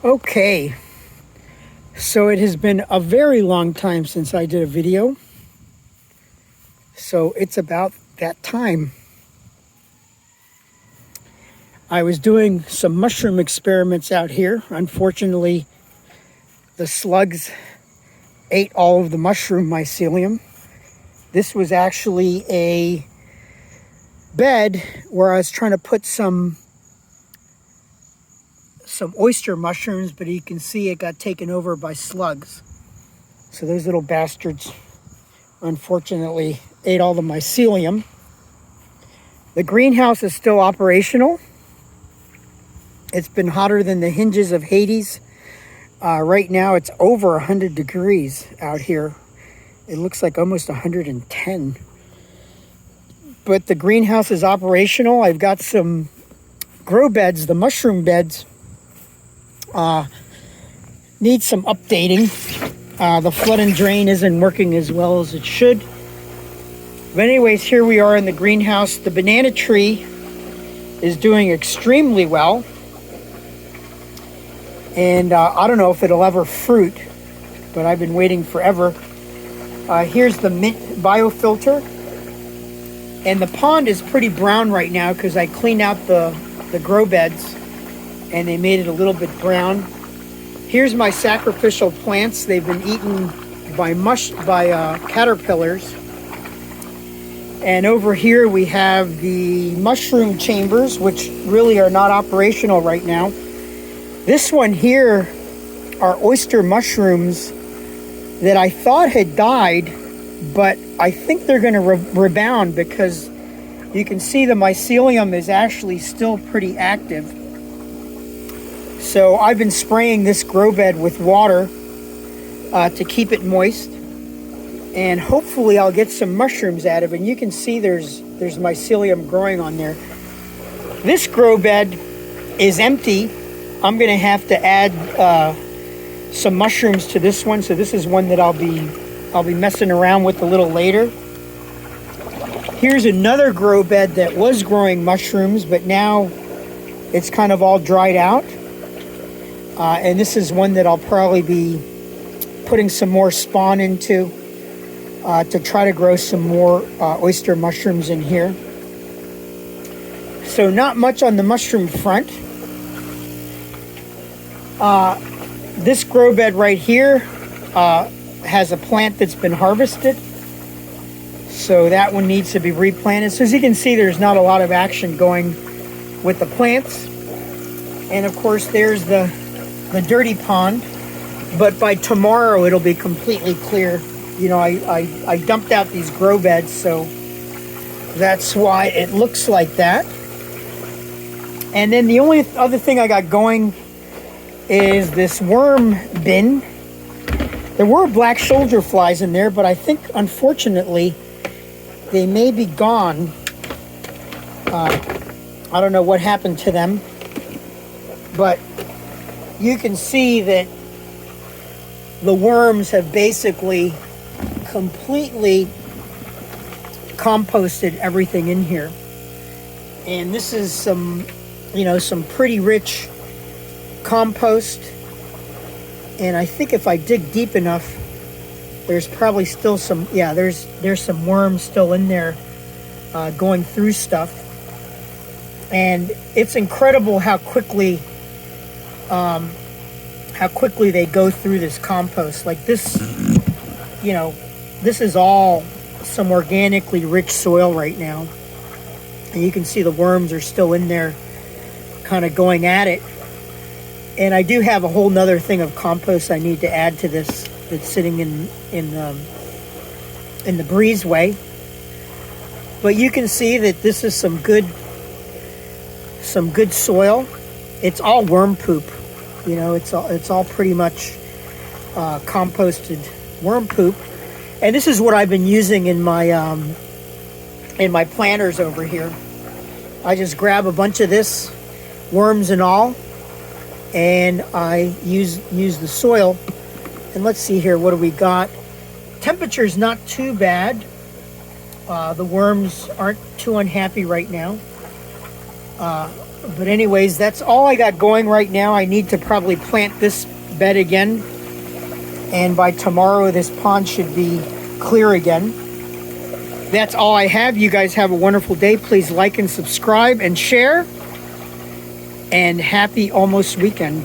Okay, so it has been a very long time since I did a video. So it's about that time. I was doing some mushroom experiments out here. Unfortunately, the slugs ate all of the mushroom mycelium. This was actually a bed where I was trying to put some oyster mushrooms, but you can see it got taken over by slugs. So those little bastards unfortunately ate all the mycelium. The greenhouse is still operational. It's been hotter than the hinges of Hades. Right now it's over 100 degrees out here. It looks like almost 110. But the greenhouse is operational. I've got some grow beds, the mushroom beds. Need some updating. The flood and drain isn't working as well as it should. But anyways, here we are in the greenhouse. The banana tree is doing extremely well. And I don't know if it'll ever fruit, but I've been waiting forever. Here's the mint biofilter. And the pond is pretty brown right now because I cleaned out the grow beds and they made it a little bit brown. Here's my sacrificial plants. They've been eaten by caterpillars. And over here we have the mushroom chambers, which really are not operational right now. This one here are oyster mushrooms that I thought had died, but I think they're going to rebound because you can see the mycelium is actually still pretty active. So I've been spraying this grow bed with water to keep it moist, and hopefully I'll get some mushrooms out of it. And you can see there's mycelium growing on there. This grow bed is empty. I'm going to have to add some mushrooms to this one. So this is one that I'll be messing around with a little later. Here's another grow bed that was growing mushrooms, but now it's kind of all dried out. And this is one that I'll probably be putting some more spawn into to try to grow some more oyster mushrooms in here. So not much on the mushroom front. This grow bed right here has a plant that's been harvested. So that one needs to be replanted. So as you can see, there's not a lot of action going with the plants. And of course, there's the dirty pond, but by tomorrow it'll be completely clear. You know, I dumped out these grow beds, so that's why it looks like that. And then the only other thing I got going is this worm bin. There were black soldier flies in there, but I think unfortunately they may be gone. I don't know what happened to them, but you can see that the worms have basically completely composted everything in here. And this is some pretty rich compost. And I think if I dig deep enough, there's probably still some, there's some worms still in there going through stuff. And it's incredible how quickly they go through this compost. Like this, this is all some organically rich soil right now. And you can see the worms are still in there kind of going at it. And I do have a whole nother thing of compost I need to add to this that's sitting in the breezeway. But you can see that this is some good soil. It's all worm poop. It's all pretty much composted worm poop. And this is what I've been using in my planters over here. I just grab a bunch of this, worms and all, and I use the soil. And let's see here, what do we got? Temperature's not too bad. The worms aren't too unhappy right now. But anyways, that's all I got going right now. I need to probably plant this bed again. And by tomorrow, this pond should be clear again. That's all I have. You guys have a wonderful day. Please like and subscribe and share. And happy almost weekend.